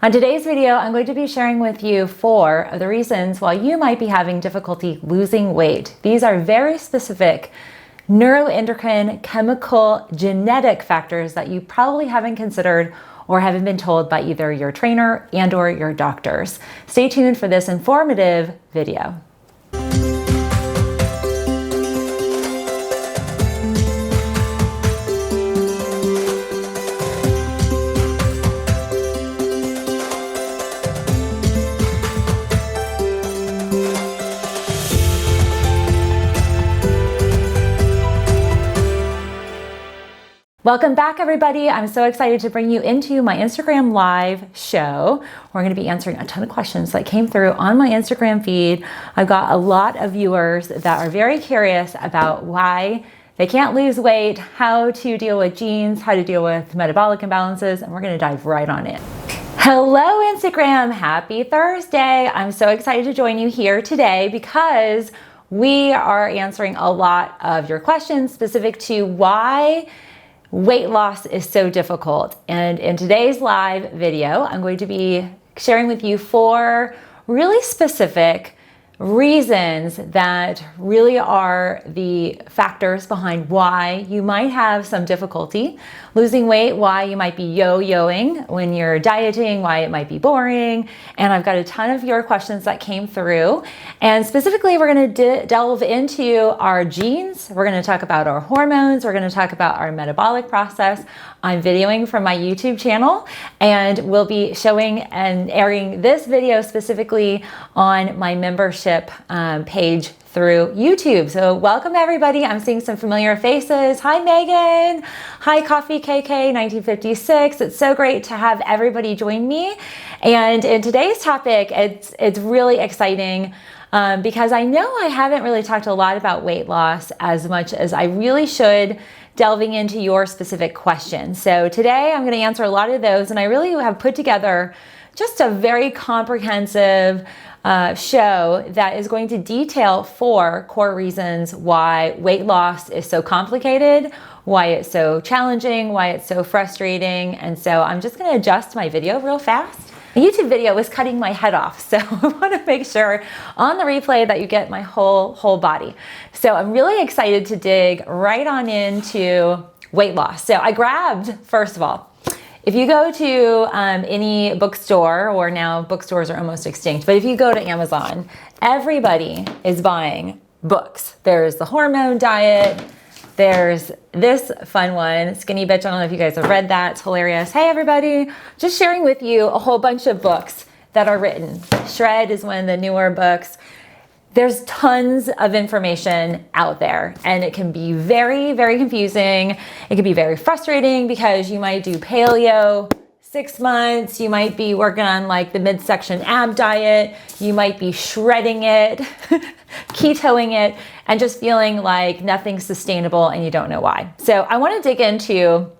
On today's video, I'm going to be sharing with you 4 of the reasons why you might be having difficulty losing weight. These are very specific neuroendocrine, chemical, genetic factors that you probably haven't considered or haven't been told by either your trainer and or your doctors. Stay tuned for this informative video. Welcome back, everybody. I'm so excited to bring you into my Instagram live show. We're going to be answering a ton of questions that came through on my Instagram feed. I've got a lot of viewers that are very curious about why they can't lose weight, how to deal with genes, how to deal with metabolic imbalances, and we're going to dive right on in. Hello, Instagram. Happy Thursday. I'm so excited to join you here today because we are answering a lot of your questions specific to why weight loss is so difficult. And in today's live video, I'm going to be sharing with you 4 really specific reasons that really are the factors behind why you might have some difficulty losing weight, why you might be yo-yoing when you're dieting, why it might be boring. And I've got a ton of your questions that came through. And specifically, we're going to delve into our genes. We're going to talk about our hormones. We're going to talk about our metabolic process. I'm videoing from my YouTube channel, and we'll be showing and airing this video specifically on my membership page through YouTube. So welcome, everybody. I'm seeing some familiar faces. Hi, Megan. Hi, Coffee KK 1956. It's so great to have everybody join me. And in today's topic, it's really exciting because I know I haven't really talked a lot about weight loss as much as I really should, delving into your specific questions. So today I'm going to answer a lot of those, and I really have put together just a very comprehensive show that is going to detail 4 core reasons why weight loss is so complicated, why it's so challenging, why it's so frustrating. And so I'm just going to adjust my video real fast. The YouTube video was cutting my head off, so I want to make sure on the replay that you get my whole body. So I'm really excited to dig right on into weight loss. So I grabbed, first of all, if you go to any bookstore, or now bookstores are almost extinct, but if you go to Amazon, everybody is buying books. There's the hormone diet. There's this fun one, Skinny Bitch. I don't know if you guys have read that. It's hilarious. Hey, everybody. Just sharing with you a whole bunch of books that are written. Shred is one of the newer books. There's tons of information out there, and it can be very, very confusing. It can be very frustrating because you might do paleo 6 months. You might be working on like the midsection ab diet. You might be shredding it, ketoing it, and just feeling like nothing's sustainable and you don't know why. So I want to dig into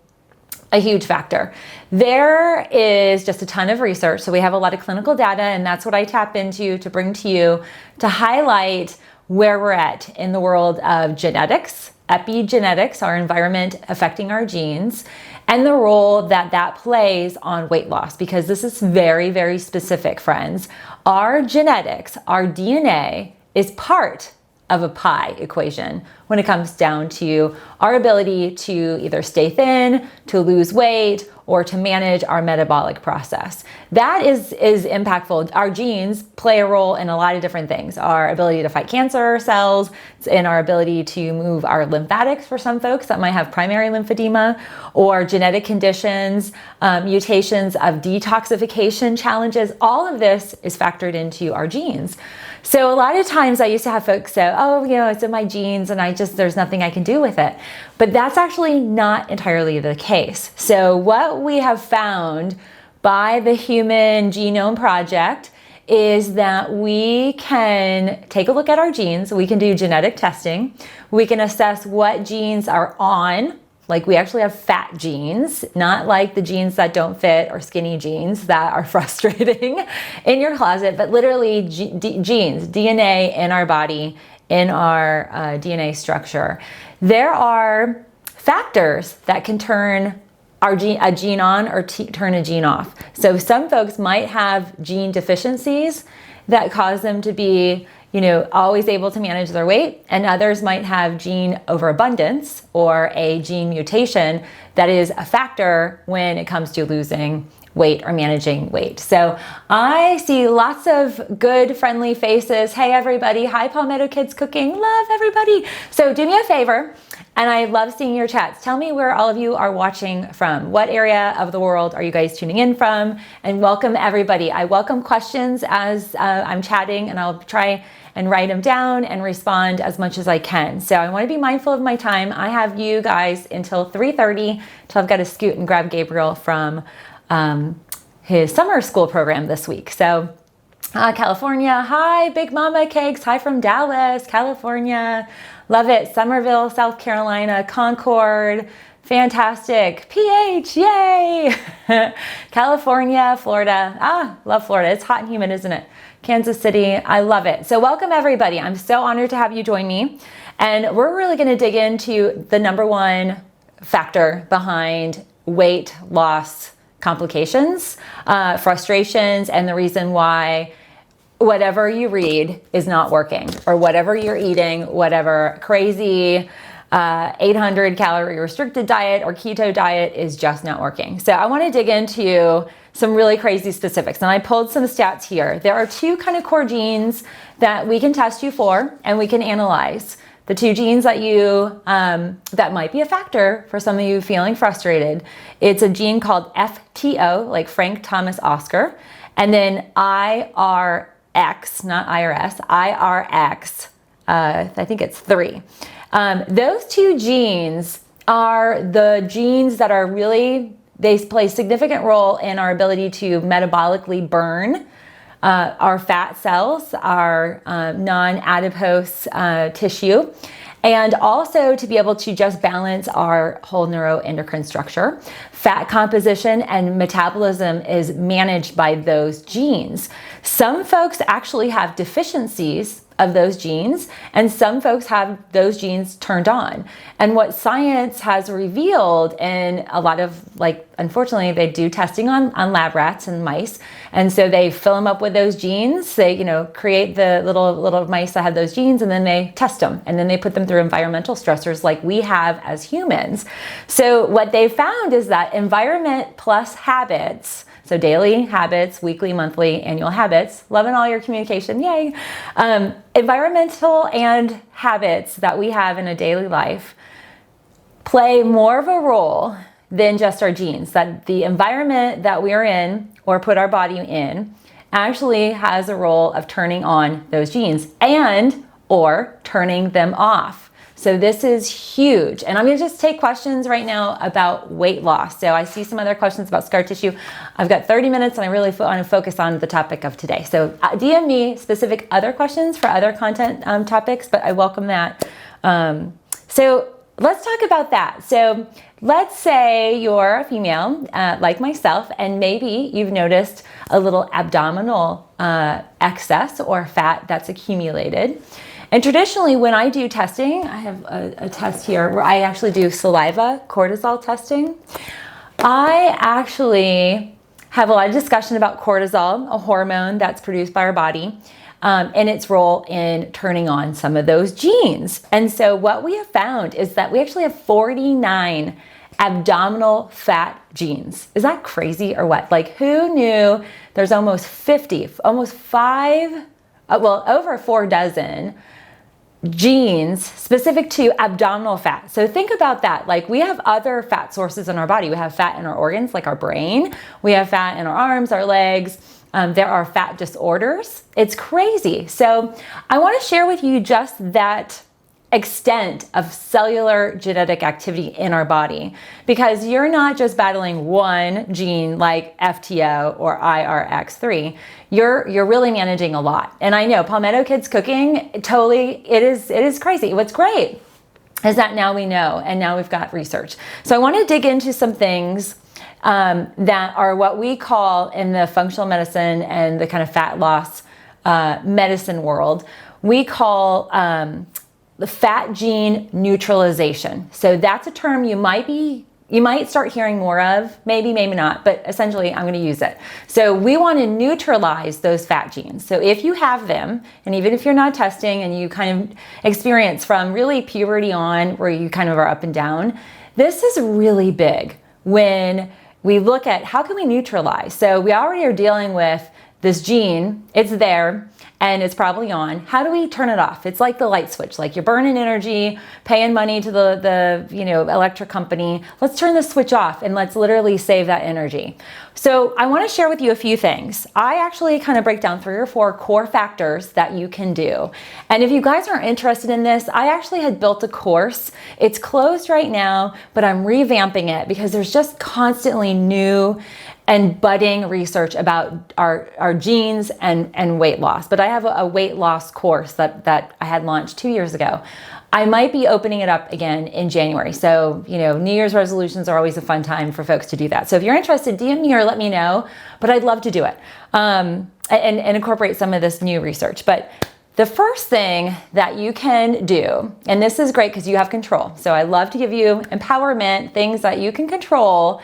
a huge factor. There is just a ton of research. So we have a lot of clinical data, and that's what I tap into to bring to you to highlight where we're at in the world of genetics, epigenetics, our environment affecting our genes, and the role that that plays on weight loss, because this is very, very specific, friends. Our genetics, our DNA is part of a pie equation when it comes down to our ability to either stay thin, to lose weight, or to manage our metabolic process. That is impactful. Our genes play a role in a lot of different things. Our ability to fight cancer cells, in our ability to move our lymphatics for some folks that might have primary lymphedema, or genetic conditions, mutations of detoxification challenges. All of this is factored into our genes. So a lot of times I used to have folks say, oh, you know, it's in my genes and there's nothing I can do with it. But that's actually not entirely the case. So what we have found by the Human Genome Project is that we can take a look at our genes. We can do genetic testing. We can assess what genes are on. Like, we actually have fat genes, not like the genes that don't fit or skinny genes that are frustrating in your closet, but literally genes, DNA in our body, in our DNA structure. There are factors that can turn a gene on or turn a gene off. So some folks might have gene deficiencies that cause them to be, always able to manage their weight, and others might have gene overabundance or a gene mutation that is a factor when it comes to losing weight or managing weight. So I see lots of good, friendly faces. Hey, everybody. Hi, Palmetto Kids Cooking. Love everybody. So do me a favor, and I love seeing your chats. Tell me where all of you are watching from. What area of the world are you guys tuning in from? And welcome, everybody. I welcome questions as I'm chatting, and I'll try and write them down and respond as much as I can. So I want to be mindful of my time. I have you guys until 3:30, till I've got to scoot and grab Gabriel from his summer school program this week. So California, hi, Big Mama Cakes. Hi from Dallas, California. Love it. Somerville, South Carolina, Concord. Fantastic. PH, yay. California, Florida. Love Florida. It's hot and humid, isn't it? Kansas City, I love it. So welcome, everybody. I'm so honored to have you join me. And we're really going to dig into the number one factor behind weight loss complications, frustrations, and the reason why whatever you read is not working, or whatever you're eating, whatever crazy 800 calorie restricted diet or keto diet is just not working. So I want to dig into some really crazy specifics, and I pulled some stats here. There are two kind of core genes that we can test you for and we can analyze. The two genes that that might be a factor for some of you feeling frustrated. It's a gene called FTO, like Frank Thomas Oscar, and then IRX, not IRS, IRX, I think it's 3. Those two genes are the genes that are they play a significant role in our ability to metabolically burn our fat cells, our non-adipose tissue, and also to be able to just balance our whole neuroendocrine structure. Fat composition and metabolism is managed by those genes. Some folks actually have deficiencies of those genes, and some folks have those genes turned on. And what science has revealed in a lot of, unfortunately, they do testing on lab rats and mice, and so they fill them up with those genes. They, create the little mice that have those genes, and then they test them, and then they put them through environmental stressors like we have as humans. So what they found is that environment plus habits, so daily habits, weekly, monthly, annual habits, loving all your communication, yay. Environmental and habits that we have in a daily life play more of a role than just our genes. That the environment that we are in or put our body in actually has a role of turning on those genes and or turning them off. So this is huge. And I'm going to just take questions right now about weight loss. So I see some other questions about scar tissue. I've got 30 minutes and I really want to focus on the topic of today. So DM me specific other questions for other content topics, but I welcome that. So let's talk about that. So let's say you're a female like myself, and maybe you've noticed a little abdominal excess or fat that's accumulated. And traditionally, when I do testing, I have a test here where I actually do saliva cortisol testing. I actually have a lot of discussion about cortisol, a hormone that's produced by our body, and its role in turning on some of those genes. And so what we have found is that we actually have 49 abdominal fat genes. Is that crazy or what? Who knew there's almost 50, over 4 dozen genes specific to abdominal fat. So think about that. We have other fat sources in our body. We have fat in our organs, like our brain. We have fat in our arms, our legs. There are fat disorders. It's crazy. So I want to share with you just that extent of cellular genetic activity in our body, because you're not just battling one gene like FTO or IRX3. You're really managing a lot. And I know Palmetto Kids Cooking, totally, it is crazy. What's great is that now we know, and now we've got research. So I want to dig into some things that are what we call in the functional medicine and the kind of fat loss medicine world, we call the fat gene neutralization. So that's a term you might be you might start hearing more of, maybe, maybe not, but essentially I'm going to use it. So we want to neutralize those fat genes. So if you have them, and even if you're not testing and you kind of experience from really puberty on where you kind of are up and down, this is really big when we look at how can we neutralize. So we already are dealing with this gene, it's there, and it's probably on. How do we turn it off? It's like the light switch, like you're burning energy, paying money to the electric company. Let's turn the switch off and let's literally save that energy. So I want to share with you a few things. I actually kind of break down 3 or 4 core factors that you can do. And if you guys are interested in this, I actually had built a course. It's closed right now, but I'm revamping it because there's just constantly new and budding research about our genes and weight loss. But I have a weight loss course that I had launched 2 years ago. I might be opening it up again in January. So, New Year's resolutions are always a fun time for folks to do that. So if you're interested, DM me or let me know, but I'd love to do it and incorporate some of this new research. But the first thing that you can do, and this is great because you have control. So I love to give you empowerment, things that you can control,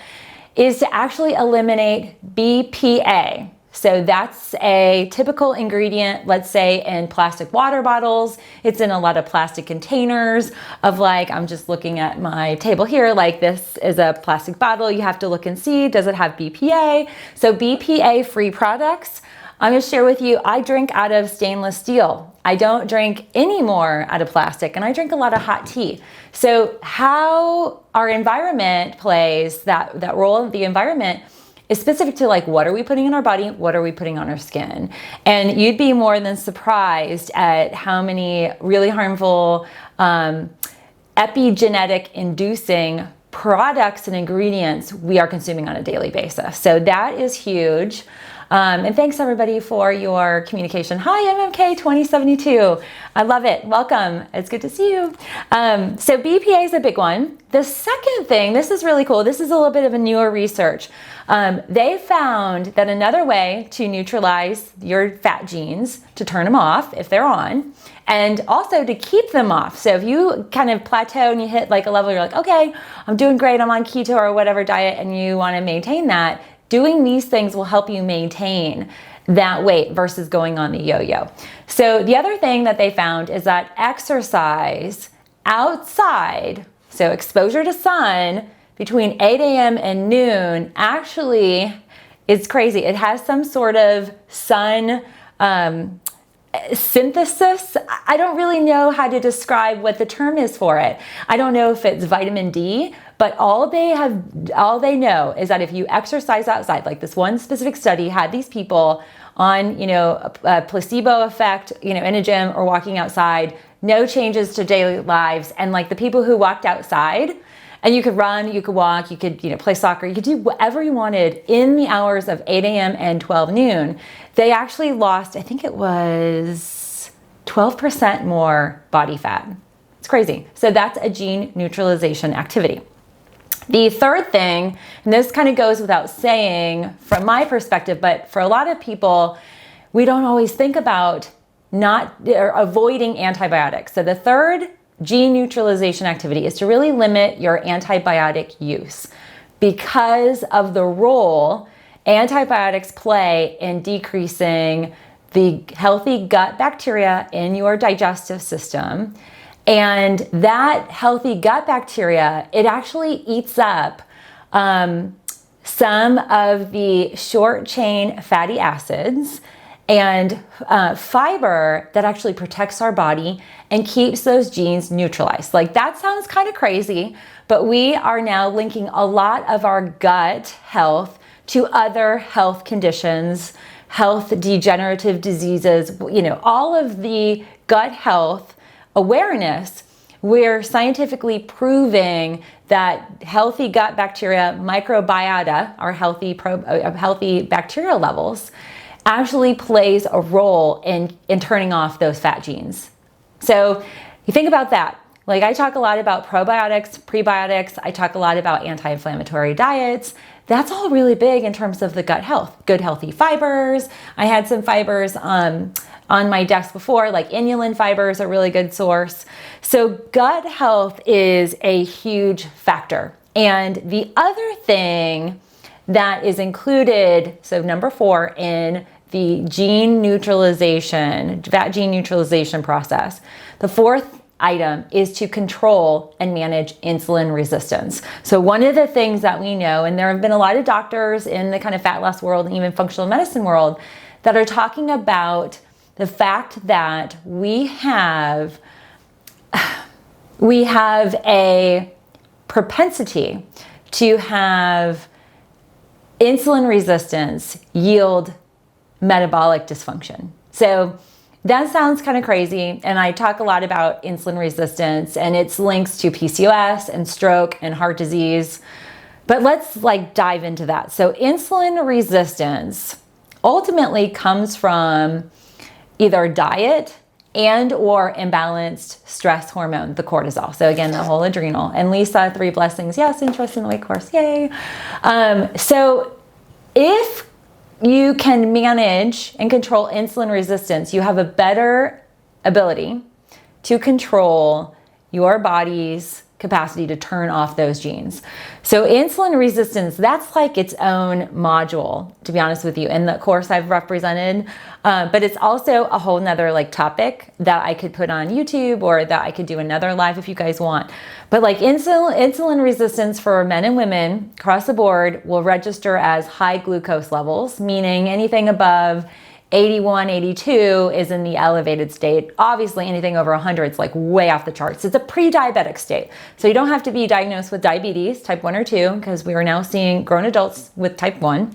is to actually eliminate BPA. So that's a typical ingredient, let's say in plastic water bottles. It's in a lot of plastic containers of I'm just looking at my table here, this is a plastic bottle. You have to look and see, does it have BPA? So BPA-free products, I'm gonna share with you, I drink out of stainless steel. I don't drink any more out of plastic, and I drink a lot of hot tea. So how our environment plays that role of the environment is specific to what are we putting in our body, what are we putting on our skin? And you'd be more than surprised at how many really harmful epigenetic inducing products and ingredients we are consuming on a daily basis. So that is huge. And thanks everybody for your communication. Hi, MMK 2072. I love it. Welcome. It's good to see you. So BPA is a big one. The second thing, this is really cool. This is a little bit of a newer research. They found that another way to neutralize your fat genes, to turn them off if they're on, and also to keep them off. So if you kind of plateau and you hit a level, you're okay, I'm doing great, I'm on keto or whatever diet, and you want to maintain that, doing these things will help you maintain that weight versus going on the yo-yo. So the other thing that they found is that exercise outside, so exposure to sun between 8 a.m. and noon actually is crazy. It has some sort of sun synthesis. I don't really know how to describe what the term is for it. I don't know if it's vitamin D, but all they know is that if you exercise outside, this one specific study had these people on, a placebo effect, in a gym or walking outside, no changes to daily lives. And the people who walked outside, and you could run, you could walk, you could, play soccer, you could do whatever you wanted in the hours of 8 a.m. and 12 noon, they actually lost, I think it was 12% more body fat. It's crazy. So that's a gene neutralization activity. The third thing, and this kind of goes without saying from my perspective, but for a lot of people, we don't always think about avoiding antibiotics. So the third gene neutralization activity is to really limit your antibiotic use because of the role antibiotics play in decreasing the healthy gut bacteria in your digestive system. And that healthy gut bacteria, it actually eats up some of the short chain fatty acids and fiber that actually protects our body and keeps those genes neutralized. That sounds kind of crazy, but we are now linking a lot of our gut health to other health conditions, health degenerative diseases, all of the gut health awareness. We're scientifically proving that healthy gut bacteria, microbiota, our healthy bacterial levels, actually plays a role in turning off those fat genes. So you think about that. I talk a lot about probiotics, prebiotics. I talk a lot about anti-inflammatory diets. That's all really big in terms of the gut health. Good healthy fibers. I had some fibers on my desk before, inulin fibers are a really good source. So gut health is a huge factor. And the other thing that is included, so number 4 in the fat gene neutralization process, the 4th item is to control and manage insulin resistance. So one of the things that we know, and there have been a lot of doctors in the kind of fat loss world and even functional medicine world that are talking about the fact that we have a propensity to have insulin resistance yield metabolic dysfunction. So that sounds kind of crazy, and I talk a lot about insulin resistance and its links to PCOS and stroke and heart disease, but let's dive into that. So insulin resistance ultimately comes from either diet and or imbalanced stress hormone, the cortisol. So again, the whole adrenal. And Lisa, 3 blessings. Yes, interest in the weight course. Yay. So if you can manage and control insulin resistance, you have a better ability to control your body's capacity to turn off those genes. So insulin resistance, that's like its own module, to be honest with you, in the course I've represented. But it's also a whole nother topic that I could put on YouTube, or that I could do another live if you guys want. But insulin resistance for men and women across the board will register as high glucose levels, meaning anything above 81, 82 is in the elevated state. Obviously, anything over 100 is way off the charts. It's a pre-diabetic state. So you don't have to be diagnosed with diabetes, type 1 or 2, because we are now seeing grown adults with type 1.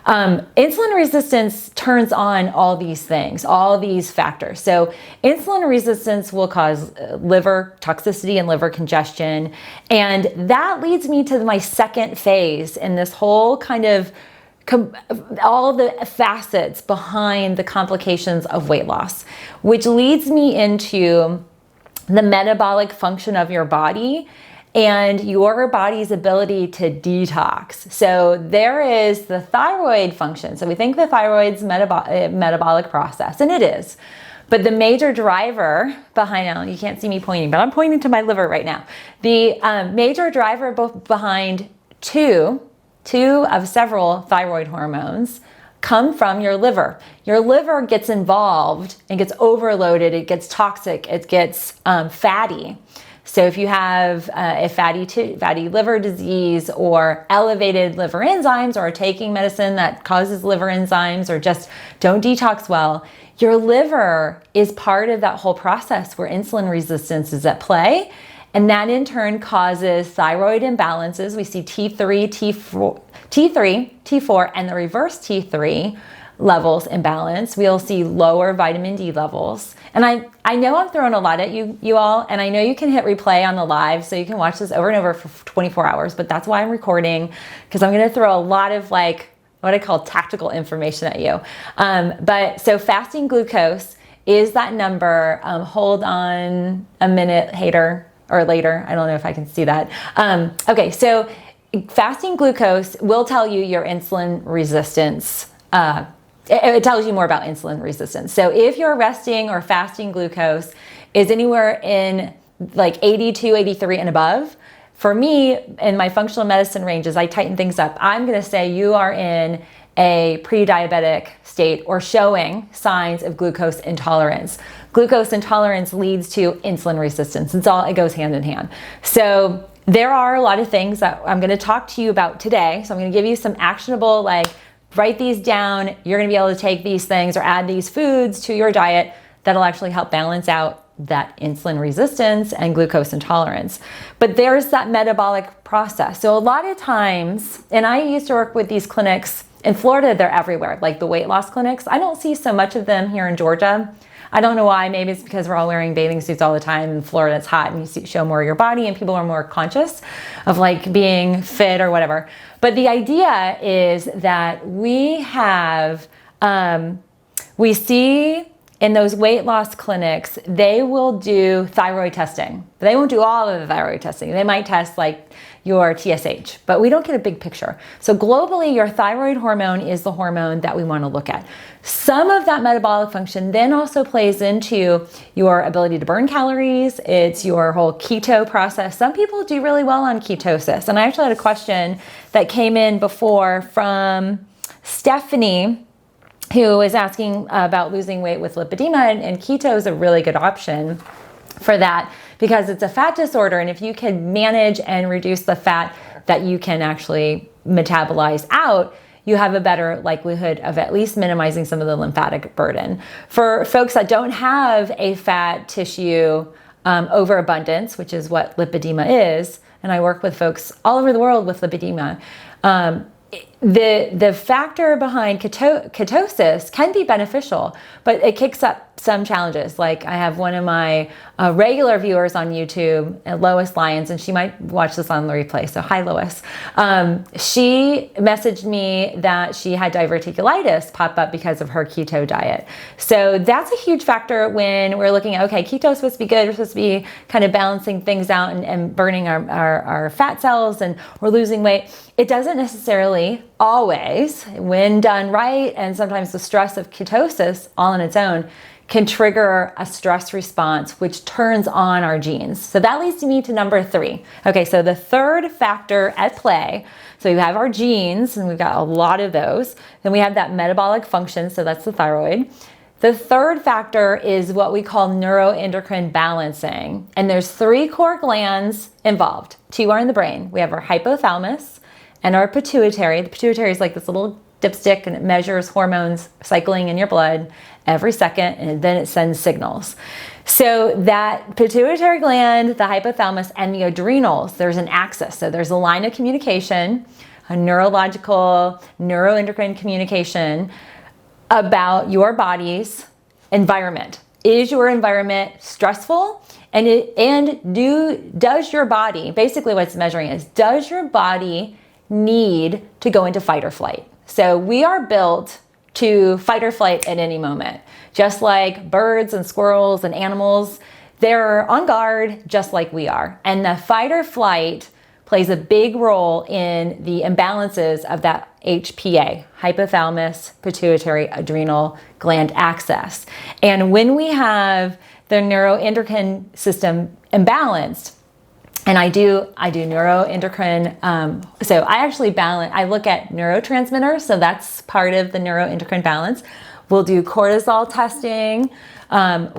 Insulin resistance turns on all these things, all these factors. So insulin resistance will cause liver toxicity and liver congestion. And that leads me to my second phase in this whole kind of all the facets behind the complications of weight loss, which leads me into the metabolic function of your body and your body's ability to detox. So there is the thyroid function. So we think the thyroid's metabolic process, and it is. But the major driver behind, you can't see me pointing, but I'm pointing to my liver right now. The major driver behind two of several thyroid hormones come from your liver. Your liver gets involved and gets overloaded, it gets toxic, it gets fatty. So if you have a fatty liver disease or elevated liver enzymes, or are taking medicine that causes liver enzymes, or just don't detox well, your liver is part of that whole process where insulin resistance is at play. And that in turn causes thyroid imbalances. We see T3, T4, and the reverse T3 levels imbalance. We'll see lower vitamin D levels. And I know I'm throwing a lot at you all, and I know you can hit replay on the live, so you can watch this over and over for 24 hours, but that's why I'm recording, because I'm gonna throw a lot of what I call tactical information at you. But so fasting glucose is that number. Hold on a minute, hater. Or later, I don't know if I can see that. Okay, so fasting glucose will tell you your insulin resistance. It tells you more about insulin resistance. So if your resting or fasting glucose is anywhere in 82, 83 and above, for me, in my functional medicine ranges, I tighten things up. I'm gonna say you are in a pre-diabetic state or showing signs of glucose intolerance. Glucose intolerance leads to insulin resistance. It goes hand in hand. So there are a lot of things that I'm going to talk to you about today. So I'm going to give you some actionable, write these down. You're going to be able to take these things or add these foods to your diet that'll actually help balance out that insulin resistance and glucose intolerance. But there's that metabolic process. So a lot of times, and I used to work with these clinics in Florida, they're everywhere, like the weight loss clinics. I don't see so much of them here in Georgia. I don't know why. Maybe it's because we're all wearing bathing suits all the time. In Florida, it's hot and you show more of your body, and people are more conscious of being fit or whatever. But the idea is that we see in those weight loss clinics, they will do thyroid testing. They won't do all of the thyroid testing. They might test your TSH, but we don't get a big picture. So globally, your thyroid hormone is the hormone that we want to look at. Some of that metabolic function then also plays into your ability to burn calories. It's your whole keto process. Some people do really well on ketosis. And I actually had a question that came in before from Stephanie, who is asking about losing weight with lipedema, and keto is a really good option for that because it's a fat disorder. And if you can manage and reduce the fat that you can actually metabolize out, you have a better likelihood of at least minimizing some of the lymphatic burden. For folks that don't have a fat tissue overabundance, which is what lipedema is, and I work with folks all over the world with lipedema, the factor behind ketosis can be beneficial, but it kicks up some challenges. Like I have one of my regular viewers on YouTube, Lois Lyons, and she might watch this on the replay. So hi, Lois. She messaged me that she had diverticulitis pop up because of her keto diet. So that's a huge factor when we're looking at, okay, keto is supposed to be good. We're supposed to be kind of balancing things out and burning our fat cells, and we're losing weight. It doesn't necessarily always, when done right, and sometimes the stress of ketosis all on its own can trigger a stress response, which turns on our genes. So that leads me to number 3. Okay, so the third factor at play, so you have our genes, and we've got a lot of those. Then we have that metabolic function, so that's the thyroid. The third factor is what we call neuroendocrine balancing. And there's 3 core glands involved. 2 are in the brain. We have our hypothalamus and our pituitary. The pituitary is like this little dipstick, and it measures hormones cycling in your blood every second, and then it sends signals. So that pituitary gland, the hypothalamus, and the adrenals, there's an axis. So there's a line of communication, a neurological, neuroendocrine communication about your body's environment. Is your environment stressful? Does your body, basically what it's measuring is, does your body need to go into fight or flight? So we are built to fight or flight at any moment. Just like birds and squirrels and animals, they're on guard just like we are. And the fight or flight plays a big role in the imbalances of that HPA, hypothalamus, pituitary, adrenal gland axis. And when we have the neuroendocrine system imbalanced, and I do neuroendocrine, so I actually I look at neurotransmitters, so that's part of the neuroendocrine balance. We'll do cortisol testing.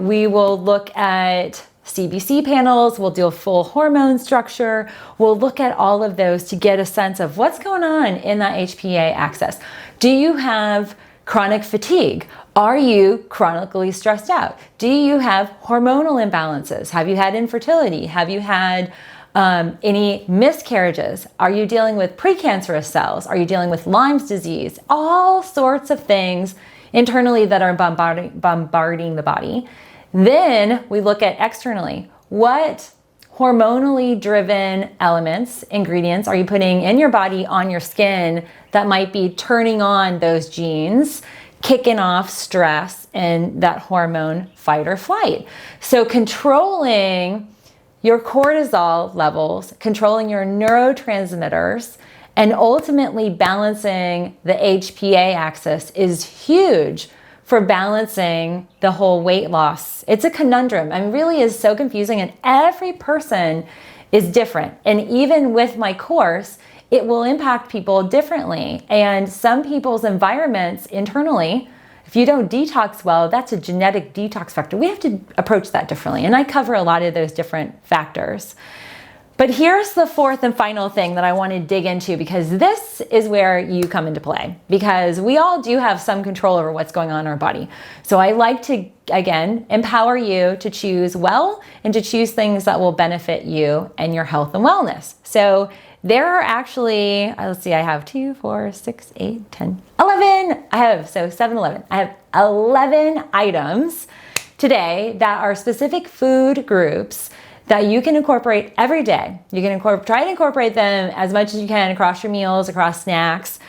We will look at CBC panels. We'll do a full hormone structure. We'll look at all of those to get a sense of what's going on in that HPA axis. Do you have chronic fatigue? Are you chronically stressed out? Do you have hormonal imbalances? Have you had infertility? Have you had any miscarriages? Are you dealing with precancerous cells? Are you dealing with Lyme's disease? All sorts of things internally that are bombarding the body. Then we look at externally. What hormonally driven elements, ingredients are you putting in your body, on your skin, that might be turning on those genes, kicking off stress and that hormone fight or flight? So controlling your cortisol levels, controlling your neurotransmitters, and ultimately balancing the HPA axis is huge for balancing the whole weight loss. It's a conundrum. I mean, really is so confusing, and every person is different. And even with my course, it will impact people differently. And some people's environments internally, if you don't detox well, that's a genetic detox factor. We have to approach that differently. And I cover a lot of those different factors. But here's the fourth and final thing that I want to dig into, because this is where you come into play, because we all do have some control over what's going on in our body. So I like to, again, empower you to choose well and to choose things that will benefit you and your health and wellness. So there are actually, let's see, I have 2, 4, 6, 8, 10, 11. I have 11. I have 11 items today that are specific food groups that you can incorporate every day. You can try to incorporate them as much as you can across your meals, across snacks,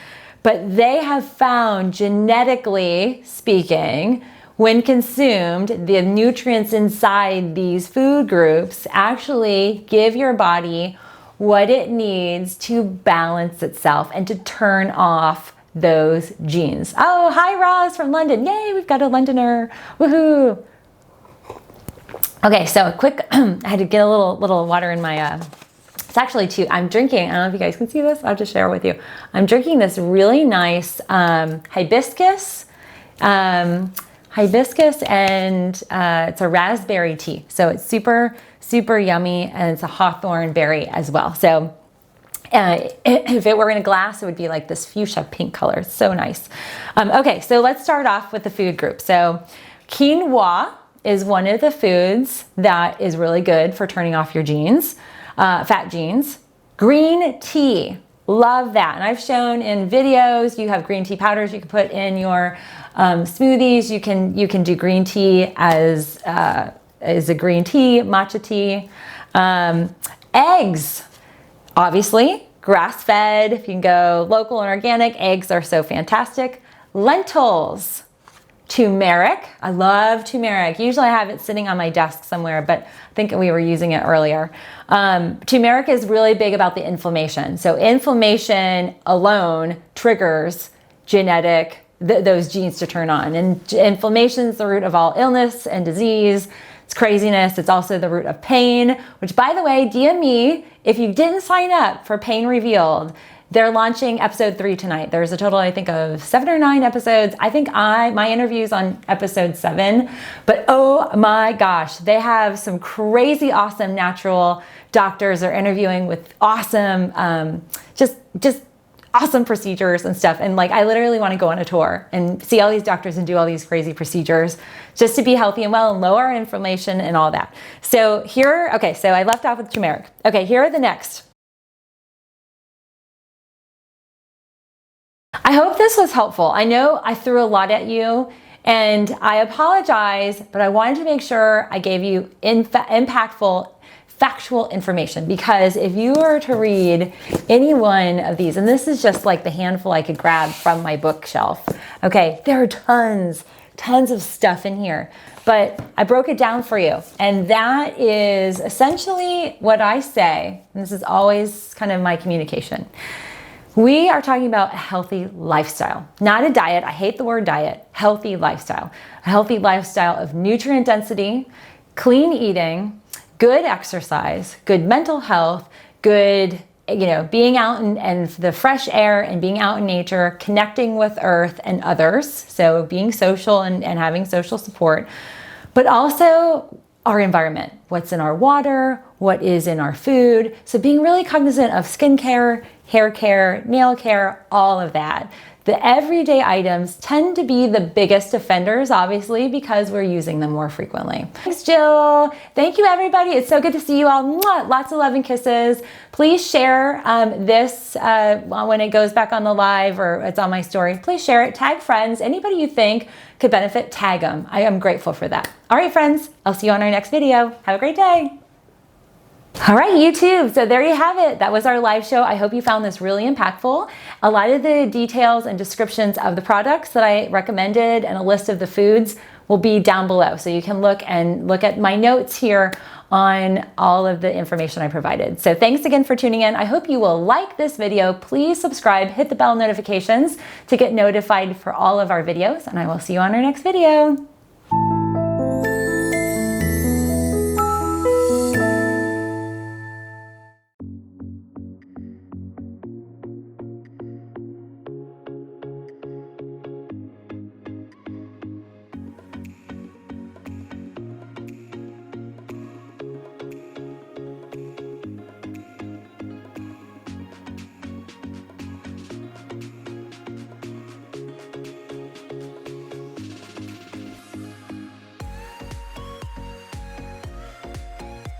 but they have found, genetically speaking, when consumed, the nutrients inside these food groups actually give your body what it needs to balance itself and to turn off those genes. Oh, hi Roz from London. Yay, we've got a Londoner. Woohoo. Okay, so quick, I had to get a little water in my, it's actually I'm drinking, I don't know if you guys can see this, I'll just share with you. I'm drinking this really nice hibiscus and it's a raspberry tea. So it's super, super yummy, and it's a hawthorn berry as well. So if it were in a glass, it would be like this fuchsia pink color. It's so nice. Okay, so let's start off with the food group. So quinoa is one of the foods that is really good for turning off your genes, fat genes. Green tea, love that. And I've shown in videos, you have green tea powders you can put in your smoothies. You can do green tea as a green tea, matcha tea. Eggs. Obviously, grass-fed, if you can go local and organic, eggs are so fantastic. Lentils, turmeric. I love turmeric. Usually I have it sitting on my desk somewhere, but I think we were using it earlier. Turmeric is really big about the inflammation. So inflammation alone triggers those genes to turn on. And inflammation is the root of all illness and disease. It's craziness. It's also the root of pain, which, by the way, DM me if you didn't sign up for Pain Revealed. They're launching episode 3 tonight. There's a total, I think, of 7 or 9 episodes. I think my interview's on episode 7, but oh my gosh, they have some crazy awesome natural doctors they're interviewing with awesome, just awesome procedures and stuff. And like, I literally want to go on a tour and see all these doctors and do all these crazy procedures just to be healthy and well and lower our inflammation and all that. So here, okay, so I left off with turmeric. Okay, here are the next. I hope this was helpful. I know I threw a lot at you and I apologize, but I wanted to make sure I gave you impactful factual information, because if you were to read any one of these, and this is just like the handful I could grab from my bookshelf, okay, there are tons of stuff in here, but I broke it down for you. And that is essentially what I say, and this is always kind of my communication. We are talking about a healthy lifestyle, not a diet. I hate the word diet. Healthy lifestyle. A healthy lifestyle of nutrient density, clean eating, good exercise, good mental health, good, being out and the fresh air and being out in nature, connecting with earth and others. So being social and having social support, but also our environment, what's in our water, what is in our food. So being really cognizant of skincare, hair care, nail care, all of that. The everyday items tend to be the biggest offenders, obviously, because we're using them more frequently. Thanks, Jill. Thank you, everybody. It's so good to see you all. Mwah! Lots of love and kisses. Please share this when it goes back on the live or it's on my story. Please share it. Tag friends. Anybody you think could benefit, tag them. I am grateful for that. All right, friends. I'll see you on our next video. Have a great day. All right, YouTube. So there you have it. That was our live show. I hope you found this really impactful. A lot of the details and descriptions of the products that I recommended and a list of the foods will be down below. So you can look at my notes here on all of the information I provided. So thanks again for tuning in. I hope you will like this video. Please subscribe, hit the bell notifications to get notified for all of our videos, and I will see you on our next video.